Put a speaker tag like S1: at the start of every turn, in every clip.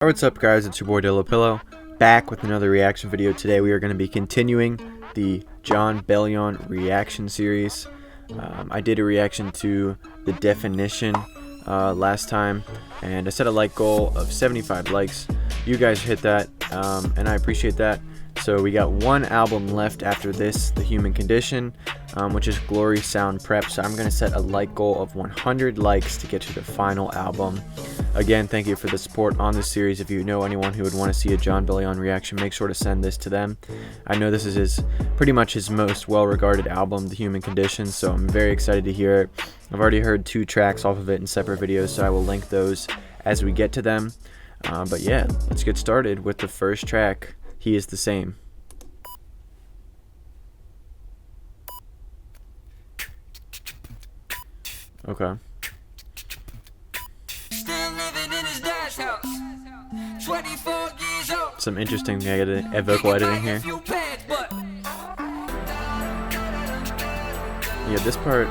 S1: What's up, guys? It's your boy Pillow, back with another reaction video. Today we are going to be continuing the Jon Bellion reaction series. I did a reaction to The Definition last time, and I set a like goal of 75 likes. You guys hit that, and I appreciate that. So we got one album left after this, The Human Condition, which is Glory Sound Prep. So I'm going to set a like goal of 100 likes to get to the final album. Again, thank you for the support on this series. If you know anyone who would want to see a Jon Bellion reaction, make sure to send this to them. I know this is pretty much his most well-regarded album, The Human Condition, so I'm very excited to hear it. I've already heard 2 tracks off of it in separate videos, so I will link those as we get to them. But yeah, let's get started with the first track, He Is the Same. Okay. Some interesting vocal editing here. Yeah, this part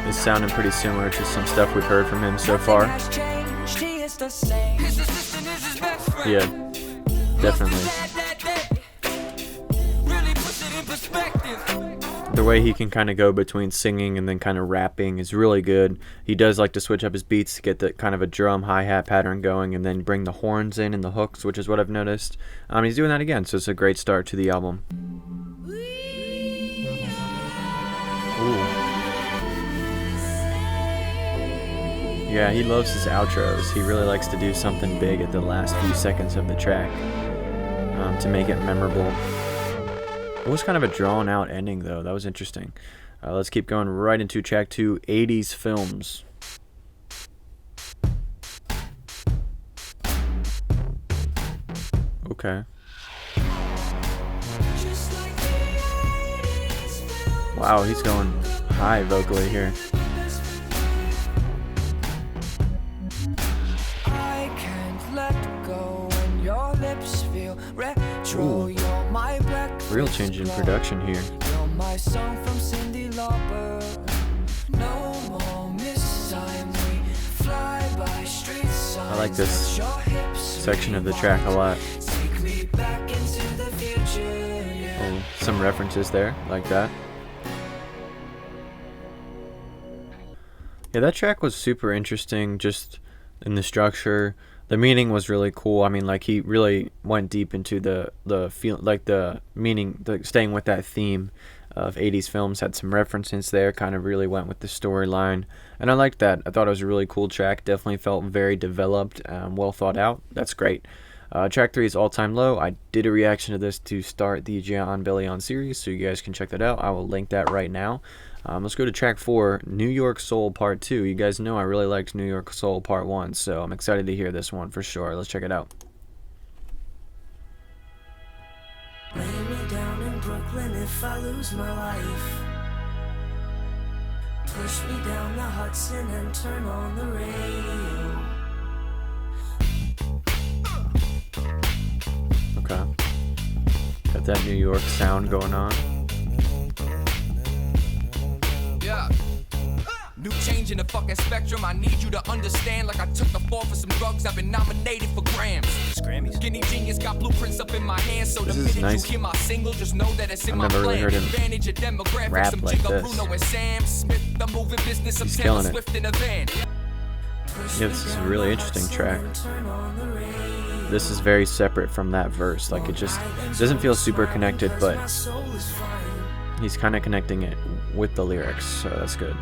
S1: is sounding pretty similar to some stuff we've heard from him so far. Yeah, definitely. The way he can kind of go between singing and then kind of rapping is really good. He does like to switch up his beats to get the kind of a drum hi-hat pattern going and then bring the horns in and the hooks, which is what I've noticed. He's doing that again, so it's a great start to the album. Ooh. Yeah, he loves his outros. He really likes to do something big at the last few seconds of the track to make it memorable. It was kind of a drawn out ending though. That was interesting. Let's keep going right into track 2, 80s films. Okay. Wow, he's going high vocally here. Ooh. Real change in production here. I like this section of the track a lot. Oh, some references there, like that. Yeah, that track was super interesting, just in the structure. The meaning was really cool. I mean, like, he really went deep into the feel, like the meaning, staying with that theme of 80s films. Had some references there, kind of really went with the storyline, and I liked that. I thought it was a really cool track. Definitely felt very developed, well thought out. That's great. Track 3 is All Time Low. I did a reaction to this to start the Jon Bellion series, so you guys can check that out. I will link that right now. Let's go to track 4, New York Soul Part 2. You guys know I really liked New York Soul Part 1, so I'm excited to hear this one for sure. Let's check it out.
S2: Lay me down in Brooklyn if I lose my life. Push me down the Hudson and turn on the radio.
S1: Okay. Got that New York sound going on.
S3: Yeah. New change in the fucking spectrum. I need you to understand. Like I took the fall for some drugs. I've been nominated for Grams. Grammys. Skinny Genius got blueprints up in my hands. So the minute
S1: nice.
S3: you hear my single, just know that it's in my
S1: I've never really heard him
S3: advantage of demographics.
S1: rap
S3: I'm
S1: like this.
S3: Bruno and Sam Smith. The moving business. I'm Taylor Swift in a van.
S1: Yeah, this is a really interesting track. This is very separate from that verse. Like, it just doesn't feel super connected, but he's kind of connecting it with the lyrics, so that's good.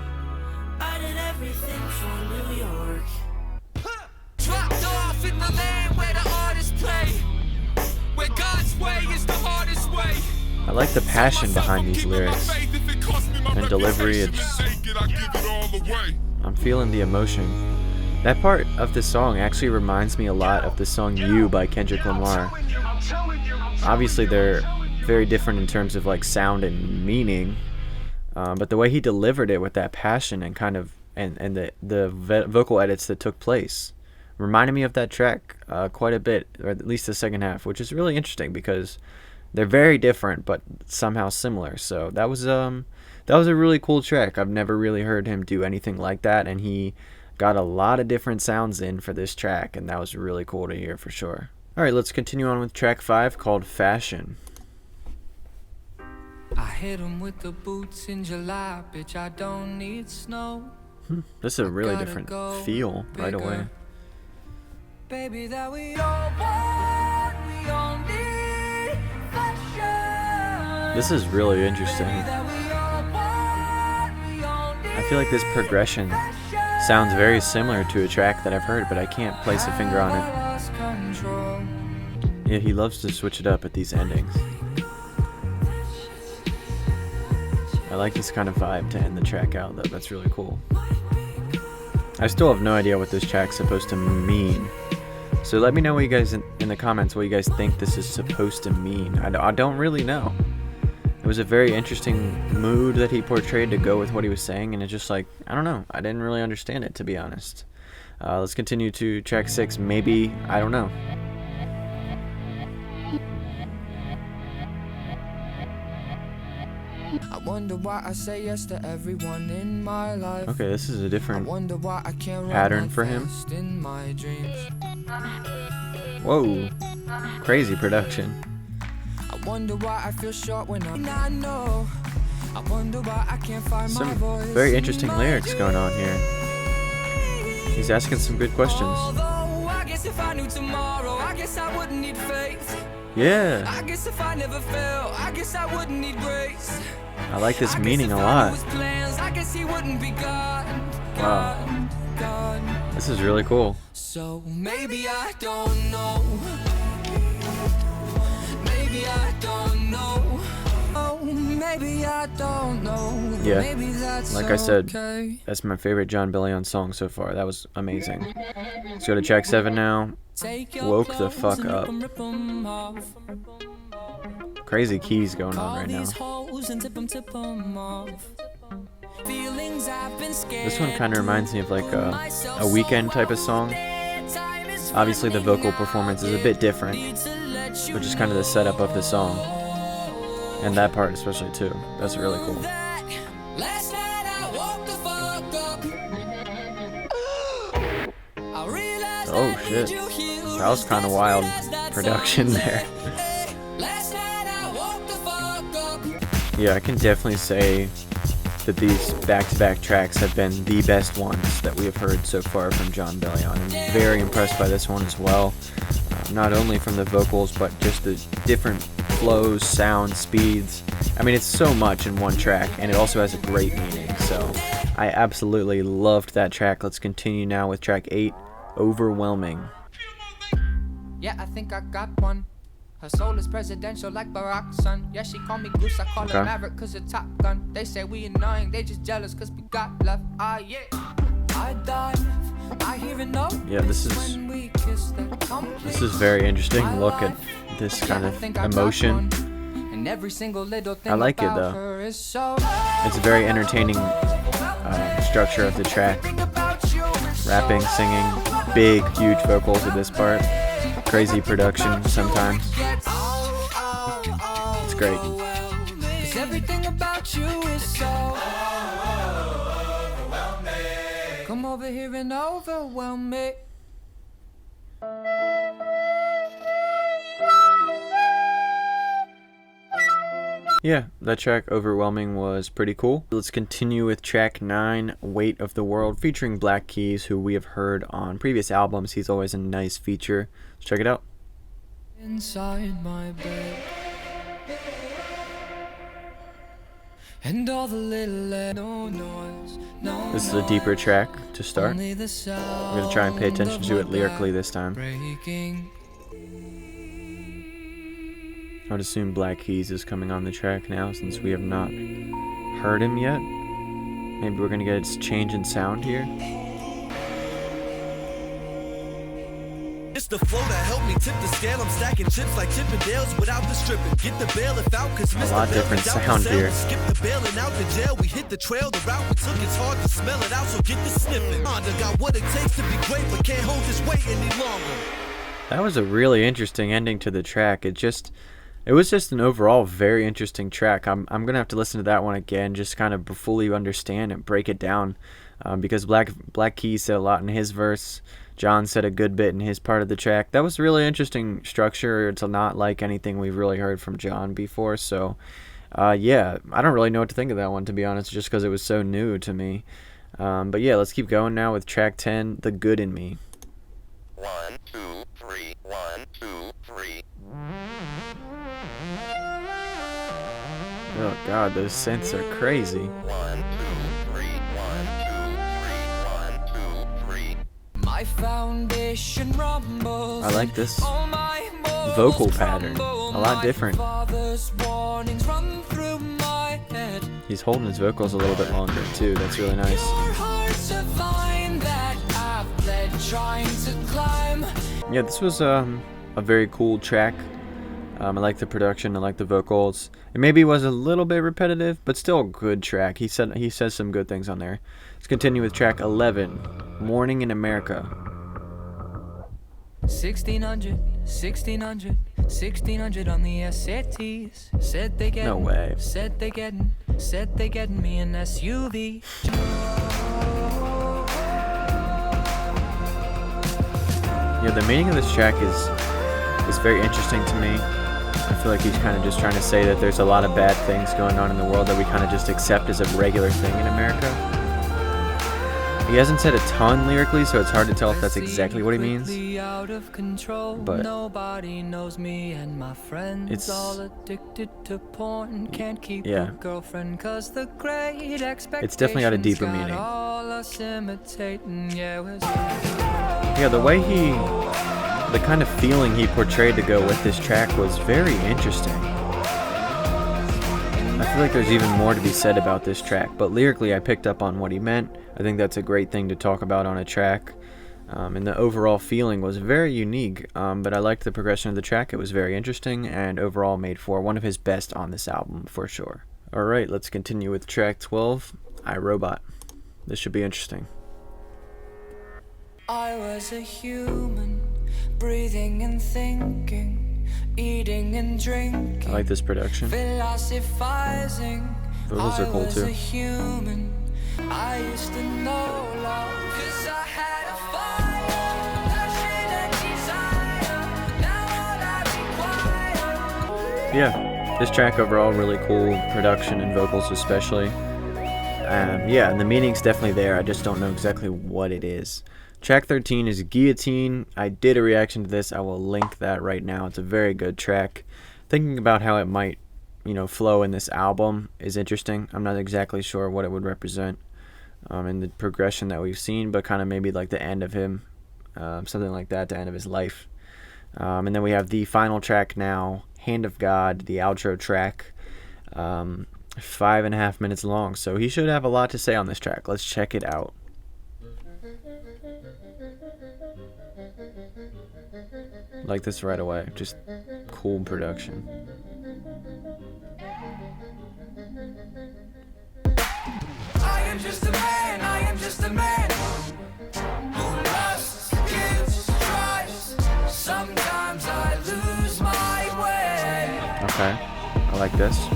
S2: I did everything for New York.
S3: Dropped off in the land where the artists play. Where God's way is the hardest way.
S1: I like the passion behind these lyrics and delivery. I'm feeling the emotion. That part of the song actually reminds me a lot of the song You by Kendrick Lamar. Obviously they're very different in terms of like sound and meaning, but the way he delivered it with that passion and kind of and the vocal edits that took place reminded me of that track quite a bit, or at least the second half, which is really interesting because they're very different but somehow similar. So that was a really cool track. I've never really heard him do anything like that, and he got a lot of different sounds in for this track, and that was really cool to hear for sure. Alright, let's continue on with track 5 called Fashion.
S3: I hit 'em with the boots in July, bitch, I don't need snow.
S1: This is a really different feel right away.
S3: Baby, that we all want, we all need fashion.
S1: This is really interesting. I feel like this progression sounds very similar to a track that I've heard, but I can't place a finger on it. Yeah, he loves to switch it up at these endings. I like this kind of vibe to end the track out, though. That's really cool. I still have no idea what this track's supposed to mean. So let me know what you guys in the comments, what you guys think this is supposed to mean. I don't really know. It was a very interesting mood that he portrayed to go with what he was saying, and it's just like, I don't know. I didn't really understand it, to be honest. Let's continue to track 6. Maybe, I don't know.
S3: I wonder why I say yes to everyone in my life.
S1: Okay, this is a different
S3: wonder why I can't
S1: pattern for him.
S3: In my dreams.
S1: Whoa, crazy production.
S3: I wonder why I feel short when I'm not know. I wonder why I can't find
S1: Some
S3: my voice.
S1: very interesting lyrics going on here. He's asking some good questions.
S3: Although I guess if I knew tomorrow, I guess I wouldn't need faith.
S1: Yeah,
S3: I guess if I never fell, I guess I wouldn't need grace.
S1: I like this
S3: I guess
S1: meaning
S3: if
S1: a
S3: I knew
S1: lot.
S3: his plans, I guess he wouldn't be gone.
S1: Wow. This is really cool.
S3: So maybe I don't know. Maybe I don't know. Oh, maybe I don't know.
S1: Yeah,
S3: Maybe that's
S1: like I said,
S3: okay.
S1: that's my favorite Jon Bellion song so far. That was amazing. Let's go to track 7 now.
S3: Take your
S1: Woke the
S3: clothes
S1: fuck
S3: and
S1: up.
S3: rip 'em off.
S1: Crazy keys going on
S3: Call
S1: right now.
S3: these hoes and tip 'em off. Feelings I've been scared.
S1: This one kind of reminds me of like a Weekend type of song. Obviously the vocal performance is a bit different, which is kind of the setup of the song. And that part especially too. That's really cool.
S3: Last night I woke the fuck up. I realized
S1: Oh
S3: I
S1: shit.
S3: need you here.
S1: That was kind of wild production there.
S3: Last night I woke the fuck up.
S1: Yeah, I can definitely say that these back-to-back tracks have been the best ones that we have heard so far from Jon Bellion. I'm very impressed by this one as well. Not only from the vocals, but just the different flows, sounds, speeds. I mean, it's so much in one track, and it also has a great meaning. So I absolutely loved that track. Let's continue now with track 8, Overwhelming.
S3: Yeah, I think I got one. Her soul is presidential like Barack's son. Yeah, she call me Goose, I call her Maverick cause of Top Gun. They say we annoying, they just jealous cause we got love. Ah, yeah. I dive, I hear it no.
S1: Yeah, this is very interesting. Look at this kind of emotion.
S3: And every single little thing
S1: I like it
S3: about
S1: though.
S3: her is so
S1: It's a very entertaining structure of the track. Rapping, singing, big, huge vocals at this part. Crazy production sometimes. It's great.
S3: 'cause everything about you is so come over here and overwhelm me.
S1: Yeah, that track Overwhelming was pretty cool. Let's continue with track 9, Weight of the World, featuring Black Keys, who we have heard on previous albums. He's always a nice feature. Let's check it out.
S3: Inside my bed, and all the little no noise, no
S1: This is a deeper track to start.
S3: only the sound
S1: We're going to try and pay attention to it lyrically this time.
S3: breaking.
S1: I would assume Black Keys is coming on the track now since we have not heard him yet. Maybe we're going to get a change in sound here.
S4: It's the flow that helped me tip the scale. I'm stacking chips like Chippendales without the stripping. Get the bailiff out, cause Mr.
S1: lot different sound here.
S4: Skip the bailing out the jail. We hit the trail. The route we took, it's hard to smell it out, so get the sniffing. Honda got what it takes to be great, but can't hold this weight any longer.
S1: That was a really interesting ending to the track. It was just an overall very interesting track. I'm gonna have to listen to that one again, just kind of fully understand and break it down. because Black Keys said a lot in his verse. Jon said a good bit in his part of the track. That was a really interesting structure. It's not like anything we've really heard from Jon before. So, yeah, I don't really know what to think of that one, to be honest, just because it was so new to me. But yeah, let's keep going now with track 10, The Good in Me.
S5: 1, 2, 3, 1, 2, 3.
S1: Oh god, those synths are crazy.
S5: 1, 2, 3, 1, 2, 3, 1, 2, 3.
S3: My foundation rumbles.
S1: I like this
S3: All my
S1: vocal
S3: morals
S1: pattern.
S3: crumble.
S1: A lot
S3: My
S1: different.
S3: father's warnings run through my head.
S1: He's holding his vocals a little bit longer too. That's really nice.
S3: Your heart's a vine that I've bled trying to climb.
S1: Yeah, this was a very cool track. I like the production. I like the vocals. It maybe was a little bit repetitive, but still a good track. He says some good things on there. Let's continue with track 11, Morning in America.
S3: 1600 on the SATs. Said they get
S1: No way.
S3: Said they getting me an SUV.
S1: Yeah, the meaning of this track is very interesting to me. I feel like he's kind of just trying to say that there's a lot of bad things going on in the world that we kind of just accept as a regular thing in America. He hasn't said a ton lyrically, so it's hard to tell if that's exactly what he means. But
S3: nobody knows me and my friends
S1: it's
S3: all addicted to porn. Can't keep
S1: yeah.
S3: a girlfriend 'cause the great expectations
S1: It's definitely got a deeper meaning.
S3: all us imitating, yeah,
S1: Yeah, the kind of feeling he portrayed to go with this track was very interesting. I feel like there's even more to be said about this track, but lyrically I picked up on what he meant. I think that's a great thing to talk about on a track. And the overall feeling was very unique, but I liked the progression of the track. It was very interesting and overall made for one of his best on this album for sure. Alright, let's continue with track 12, I, Robot. This should be interesting.
S3: I was a human, breathing and thinking, eating and drinking.
S1: I like this production.
S3: Philosophizing.
S1: Vocals are cool
S3: I was
S1: too.
S3: a human. I used to know love 'cause I had a fire, passion and desire. Now all I require.
S1: Yeah, this track overall really cool, production and vocals especially. Yeah, and the meaning's definitely there. I just don't know exactly what it is. Track 13 is Guillotine. I did a reaction to this. I will link that right now. It's a very good track. Thinking about how it might, flow in this album is interesting. I'm not exactly sure what it would represent in the progression that we've seen, but kind of maybe like the end of him, something like that, the end of his life. And then we have the final track now, Hand of God, the outro track, 5.5 minutes long. So he should have a lot to say on this track. Let's check it out. Like this right away, just cool production.
S3: I am just a man, I am just a man who lusts, gives, tries. Sometimes I lose my way.
S1: Okay, I like this.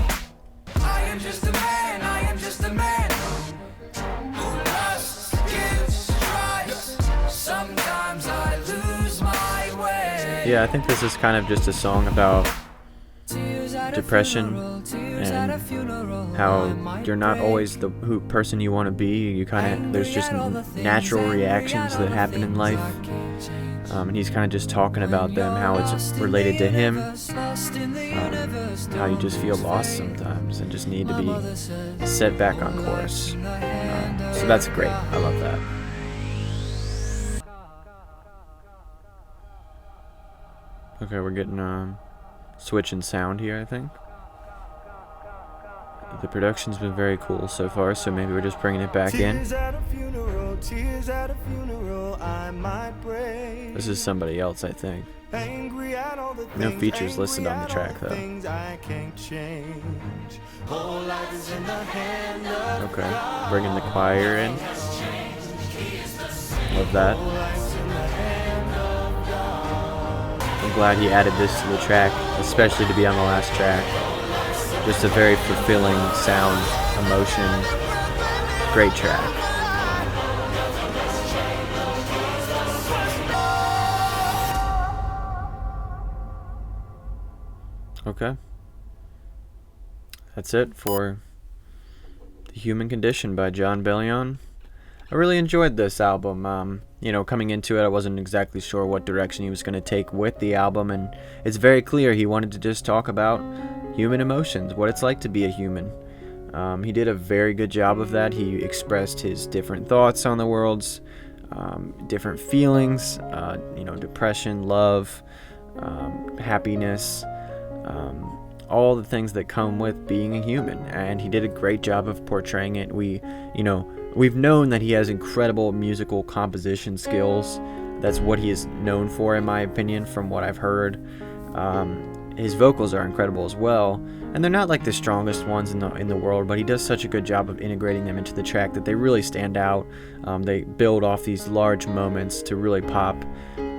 S3: I am just a man, I am just a man who lusts, gives, tries. Sometimes I lose my way.
S1: Yeah, I think this is kind of just a song about depression and how you're not always the person you want to be. You kind of, there's just natural reactions that happen in life, and he's kind of just talking about them, how it's related to him, how you just feel lost sometimes and just need to be set back on course. So that's great. I love that. Okay, we're getting switch in sound here, I think. The production's been very cool so far, so maybe we're just bringing it back in.
S4: Tears at a funeral, I might break.
S1: This is somebody else, I think.
S4: Angry at all the
S1: No
S4: things,
S1: features listed
S4: angry
S1: on the
S4: at all
S1: track, though.
S4: things I can't change. Whole life is in the hand of
S1: Okay, bringing the choir in. Love that. I'm glad he added this to the track, especially to be on the last track. Just a very fulfilling sound, emotion, great track. Okay. That's it for The Human Condition by Jon Bellion. I really enjoyed this album. You know, coming into it, I wasn't exactly sure what direction he was going to take with the album, and it's very clear he wanted to just talk about human emotions, what it's like to be a human. He did a very good job of that. He expressed his different thoughts on the world's different feelings, you know, depression, love, happiness, all the things that come with being a human, and he did a great job of portraying it. We've known that he has incredible musical composition skills. That's what he is known for, in my opinion, from what I've heard. His vocals are incredible as well, and they're not like the strongest ones in the world, but he does such a good job of integrating them into the track that they really stand out. They build off these large moments to really pop.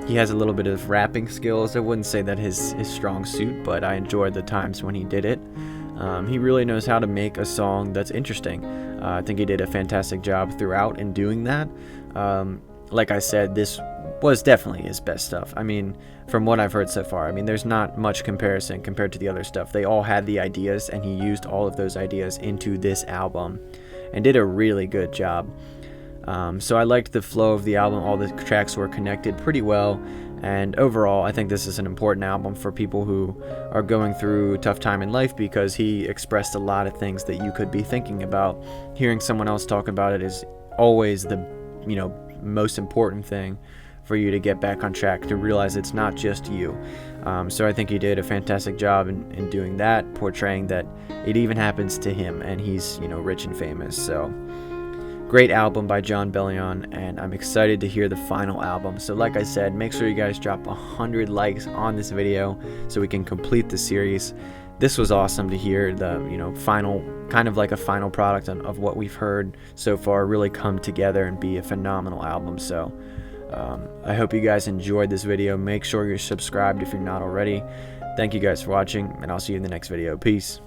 S1: He has a little bit of rapping skills. I wouldn't say that his strong suit, but I enjoyed the times when he did it. He really knows how to make a song that's interesting. I think he did a fantastic job throughout in doing that. Like I said, this was definitely his best stuff. I mean, from what I've heard so far, I mean, there's not much comparison compared to the other stuff. They all had the ideas, and he used all of those ideas into this album and did a really good job. So I liked the flow of the album. All the tracks were connected pretty well, and overall I think this is an important album for people who are going through a tough time in life, because he expressed a lot of things that you could be thinking about. Hearing someone else talk about it is always the most important thing for you to get back on track, to realize it's not just you. So I think he did a fantastic job in doing that, portraying that it even happens to him, and he's rich and famous. So great album by Jon Bellion, and I'm excited to hear the final album. So like I said, make sure you guys drop 100 likes on this video so we can complete the series. This was awesome to hear the final, kind of like a final product of what we've heard so far really come together and be a phenomenal album. So I hope you guys enjoyed this video. Make sure you're subscribed if you're not already. Thank you guys for watching, and I'll see you in the next video. Peace.